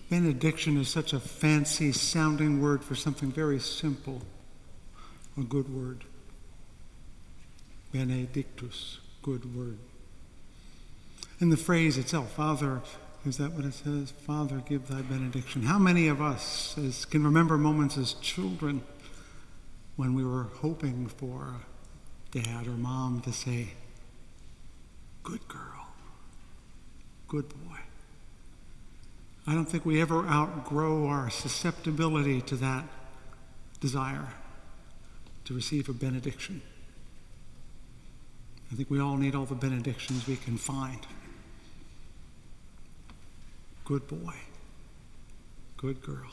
Benediction is such a fancy sounding word for something very simple, a good word. Benedictus, good word. And the phrase itself, Father, is that what it says? Father, give thy benediction. How many of us can remember moments as children when we were hoping for dad or mom to say, good girl, good boy. I don't think we ever outgrow our susceptibility to that desire to receive a benediction. I think we all need all the benedictions we can find. Good boy, good girl,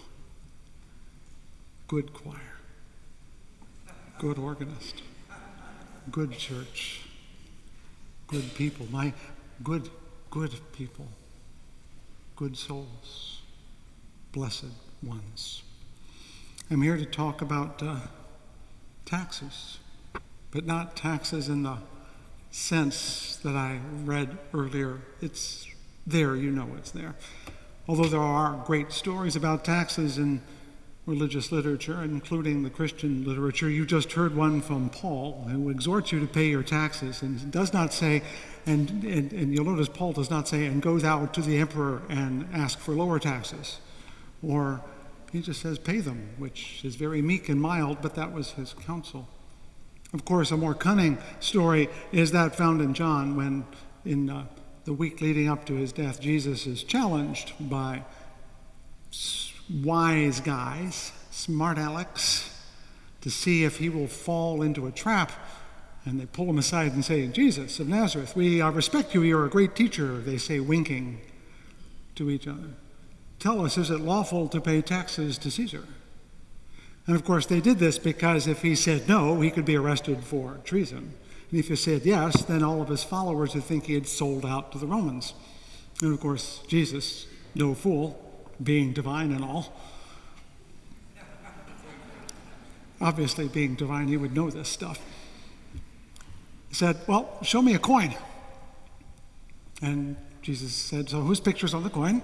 good choir, good organist, good church, good people, my good people, good souls, blessed ones. I'm here to talk about taxes, but not taxes in the sense that I read earlier. It's there, you know it's there. Although there are great stories about taxes in religious literature, including the Christian literature. You just heard one from Paul, who exhorts you to pay your taxes, and does not say, and you'll notice Paul does not say, and goes out to the emperor and ask for lower taxes. Or he just says, pay them, which is very meek and mild, but that was his counsel. Of course, a more cunning story is that found in John, when in the week leading up to his death, Jesus is challenged by wise guys, smart Alex, to see if he will fall into a trap. And they pull him aside and say, Jesus of Nazareth, we respect you, you're a great teacher, they say, winking to each other. Tell us, is it lawful to pay taxes to Caesar? And of course they did this because if he said no, he could be arrested for treason. And if he said yes, then all of his followers would think he had sold out to the Romans. And of course, Jesus, no fool, being divine and all, obviously being divine, he would know this stuff, said, well, show me a coin. And Jesus said, so whose picture's on the coin?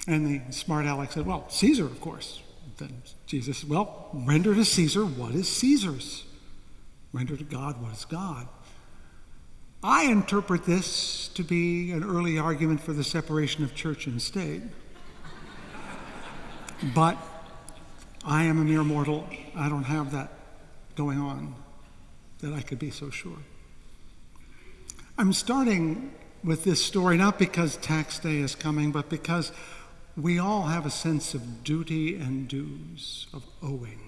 And the smart Alex said, well, Caesar, of course. Then Jesus said, well, render to Caesar what is Caesar's. Render to God what is God. I interpret this to be an early argument for the separation of church and state. But I am a mere mortal. I don't have that going on that I could be so sure. I'm starting with this story not because tax day is coming, but because we all have a sense of duty and dues, of owing.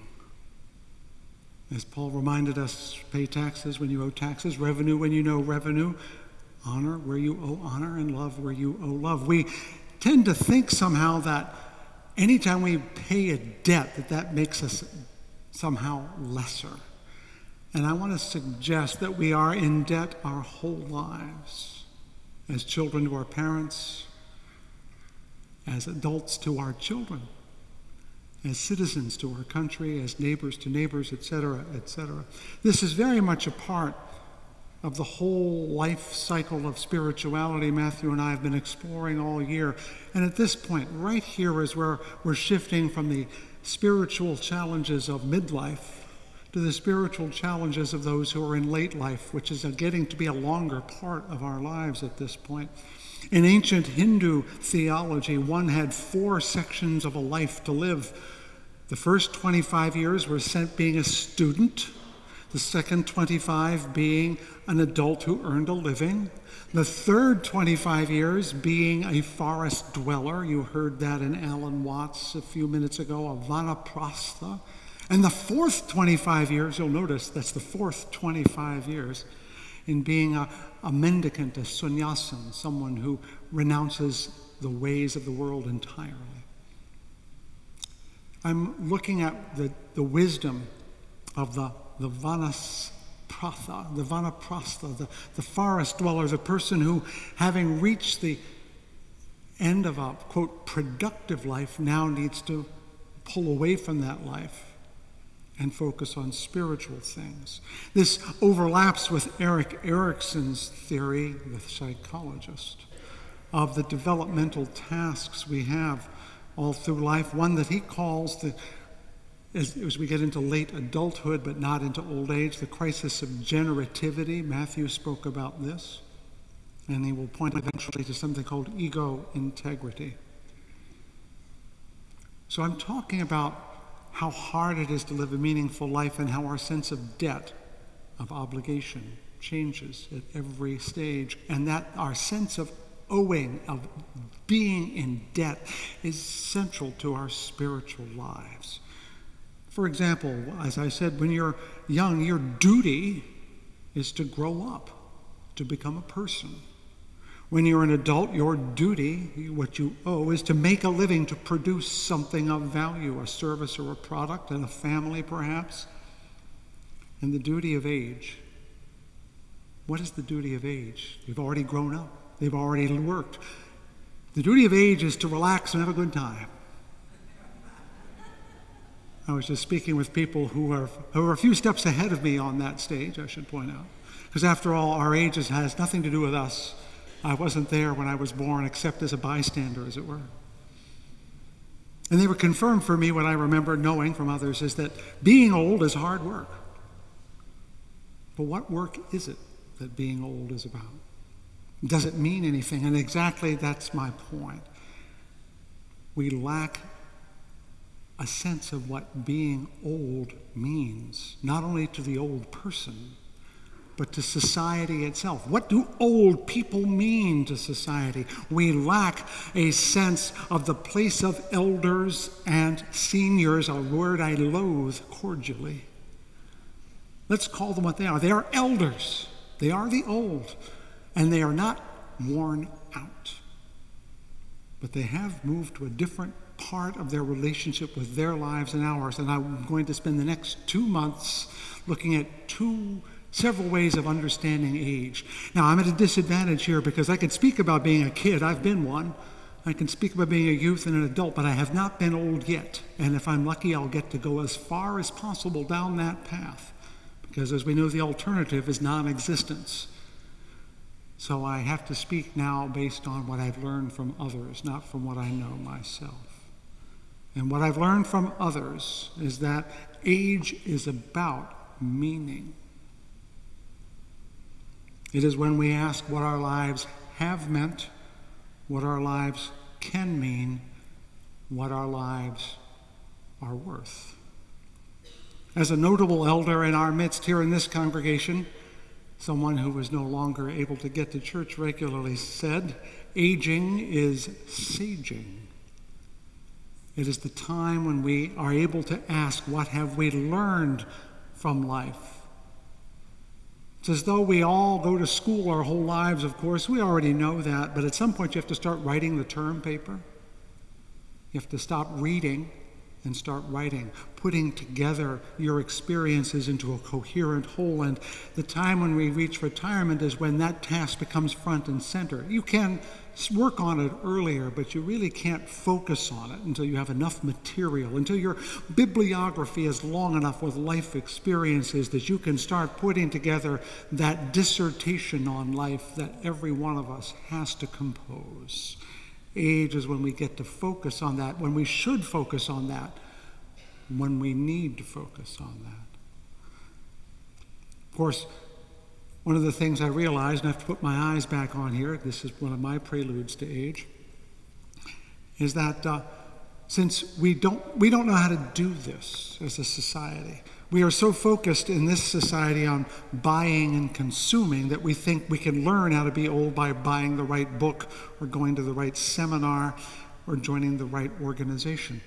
As Paul reminded us, pay taxes when you owe taxes, revenue when you know revenue, honor where you owe honor, and love where you owe love. We tend to think somehow that anytime we pay a debt, that makes us somehow lesser. And I want to suggest that we are in debt our whole lives, as children to our parents, as adults to our children, as citizens to our country, as neighbors to neighbors, etc., etc. This is very much a part of the whole life cycle of spirituality Matthew and I have been exploring all year. And at this point, right here is where we're shifting from the spiritual challenges of midlife to the spiritual challenges of those who are in late life, which is getting to be a longer part of our lives at this point. In ancient Hindu theology, one had 4 sections of a life to live. The first 25 years were spent being a student, the second 25 being an adult who earned a living, the third 25 years being a forest dweller. You heard that in Alan Watts a few minutes ago, a vanaprastha. And the fourth 25 years, you'll notice that's the fourth 25 years, in being a mendicant, a sannyasin, someone who renounces the ways of the world entirely. I'm looking at the wisdom of the vanaprastha, the forest dweller, the person who, having reached the end of a, quote, productive life, now needs to pull away from that life and focus on spiritual things. This overlaps with Erik Erikson's theory, the psychologist, of the developmental tasks we have all through life, one that he calls as we get into late adulthood but not into old age, the crisis of generativity. Matthew spoke about this, and he will point eventually to something called ego integrity. So I'm talking about how hard it is to live a meaningful life and how our sense of debt, of obligation, changes at every stage, and that our sense of owing, of being in debt, is central to our spiritual lives. For example, as I said, when you're young, your duty is to grow up, to become a person. When you're an adult, your duty, what you owe, is to make a living, to produce something of value, a service or a product, and a family perhaps. And the duty of age. What is the duty of age? They've already grown up. They've already worked. The duty of age is to relax and have a good time. I was just speaking with people who are a few steps ahead of me on that stage, I should point out. Because after all, our age has nothing to do with us. I wasn't there when I was born, except as a bystander, as it were. And they were confirmed for me what I remember knowing from others is that being old is hard work. But what work is it that being old is about? Does it mean anything? And exactly that's my point. We lack a sense of what being old means, not only to the old person, but to society itself. What do old people mean to society? We lack a sense of the place of elders and seniors, a word I loathe cordially. Let's call them what they are. They are elders. They are the old, and they are not worn out. But they have moved to a different part of their relationship with their lives and ours. And I'm going to spend the next 2 months looking at several ways of understanding age. Now, I'm at a disadvantage here because I can speak about being a kid. I've been one. I can speak about being a youth and an adult, but I have not been old yet. And if I'm lucky, I'll get to go as far as possible down that path. Because as we know, the alternative is non-existence. So I have to speak now based on what I've learned from others, not from what I know myself. And what I've learned from others is that age is about meaning. It is when we ask what our lives have meant, what our lives can mean, what our lives are worth. As a notable elder in our midst here in this congregation, someone who was no longer able to get to church regularly said, aging is saging. It is the time when we are able to ask, what have we learned from life? It's as though we all go to school our whole lives, of course. We already know that, but at some point you have to start writing the term paper. You have to stop reading and start writing, putting together your experiences into a coherent whole. And the time when we reach retirement is when that task becomes front and center. You can work on it earlier, but you really can't focus on it until you have enough material, until your bibliography is long enough with life experiences that you can start putting together that dissertation on life that every one of us has to compose. Age is when we get to focus on that, when we should focus on that, when we need to focus on that. Of course, one of the things I realized, and I have to put my eyes back on here, this is one of my preludes to age, is that since we don't know how to do this as a society, we are so focused in this society on buying and consuming that we think we can learn how to be old by buying the right book or going to the right seminar or joining the right organization.